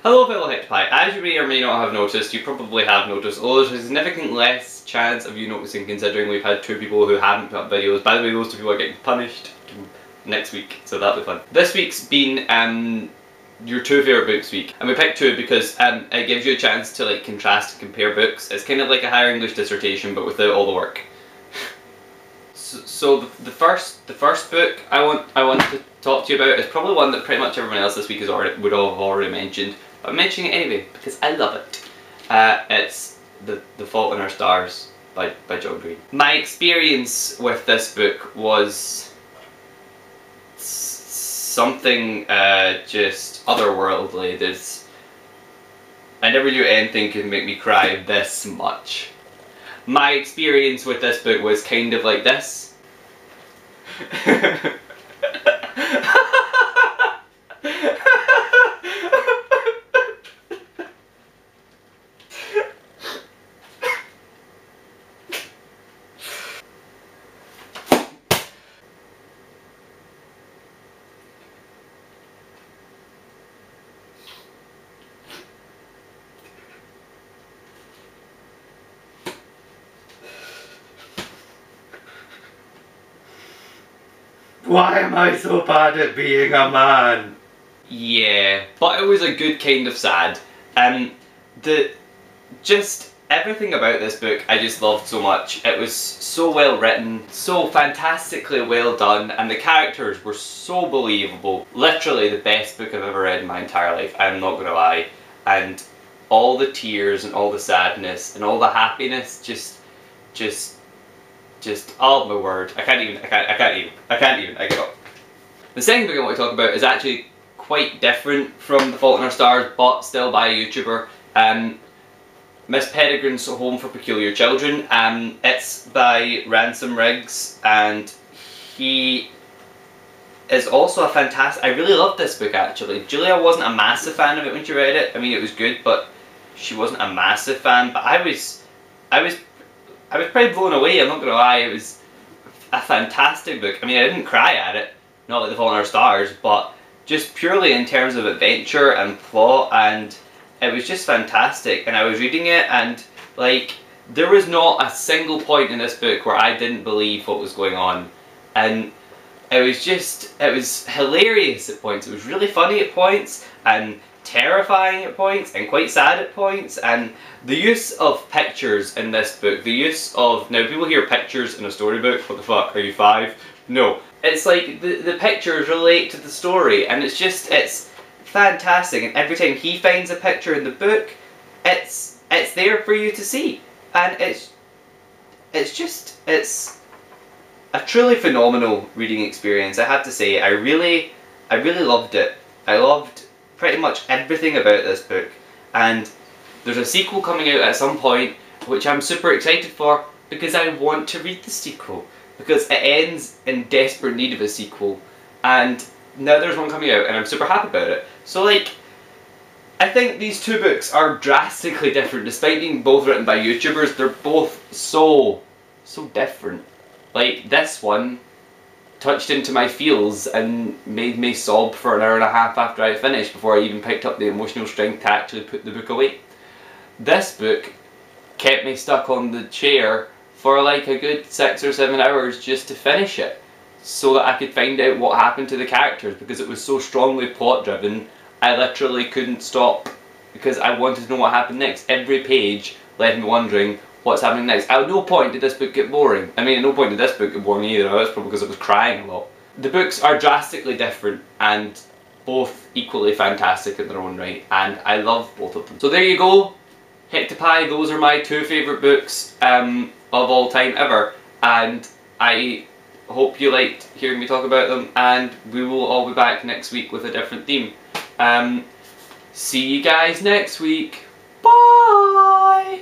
Hello fellow Hectopi. As you may or may not have noticed, you probably have noticed, although there's a significant less chance of you noticing considering we've had two people who haven't put up videos. By the way, those two people are getting punished next week, so that'll be fun. This week's been your two favourite books week, and we picked two because it gives you a chance to like contrast and compare books. It's kind of like a higher English dissertation but without all the work. So the first book I want to talk to you about is probably one that pretty much everyone else this week would have already mentioned. But I'm mentioning it anyway because I love it. It's The Fault in Our Stars by John Green. My experience with this book was something just otherworldly. I never knew anything could make me cry this much. My experience with this book was kind of like this. Why am I so bad at being a man? Yeah, but it was a good kind of sad. Just everything about this book I just loved so much. It was so well written, so fantastically well done, and the characters were so believable. Literally the best book I've ever read in my entire life, I'm not gonna lie. And all the tears and all the sadness and all the happiness just oh my word, I can't even, I give up. The second book I want to talk about is actually quite different from The Fault in Our Stars, but still by a YouTuber. Miss Peregrine's Home for Peculiar Children. It's by Ransom Riggs, and he is also a fantastic... I really loved this book actually. Julia wasn't a massive fan of it when she read it. I mean, it was good, but she wasn't a massive fan. But I was pretty blown away, I'm not gonna lie. It was a fantastic book. I mean, I didn't cry at it, not like The Fault in Our Stars, but just purely in terms of adventure and plot, and it was just fantastic. And I was reading it, and like, there was not a single point in this book where I didn't believe what was going on. And it was hilarious at points, it was really funny at points, and terrifying at points, and quite sad at points. And the use of pictures in this book, the use of... Now people hear pictures in a storybook, what the fuck, are you 5? No. It's like the pictures relate to the story, and it's fantastic. And every time he finds a picture in the book, it's there for you to see. And it's a truly phenomenal reading experience, I have to say. I really loved it. I loved pretty much everything about this book, and there's a sequel coming out at some point which I'm super excited for because I want to read the sequel, because it ends in desperate need of a sequel, and now there's one coming out and I'm super happy about it. So like, I think these two books are drastically different despite being both written by YouTubers. They're both so different. Like, this one touched into my feels and made me sob for an hour and a half after I finished before I even picked up the emotional strength to actually put the book away. This book kept me stuck on the chair for like a good 6 or 7 hours just to finish it, so that I could find out what happened to the characters, because it was so strongly plot driven. I literally couldn't stop because I wanted to know what happened next. Every page left me wondering what's happening next. At no point did this book get boring. I mean, at no point did this book get boring either. That's probably because I was crying a lot. The books are drastically different and both equally fantastic in their own right, and I love both of them. So there you go, Hectopi. Those are my two favourite books of all time ever, and I hope you liked hearing me talk about them, and we will all be back next week with a different theme. See you guys next week. Bye!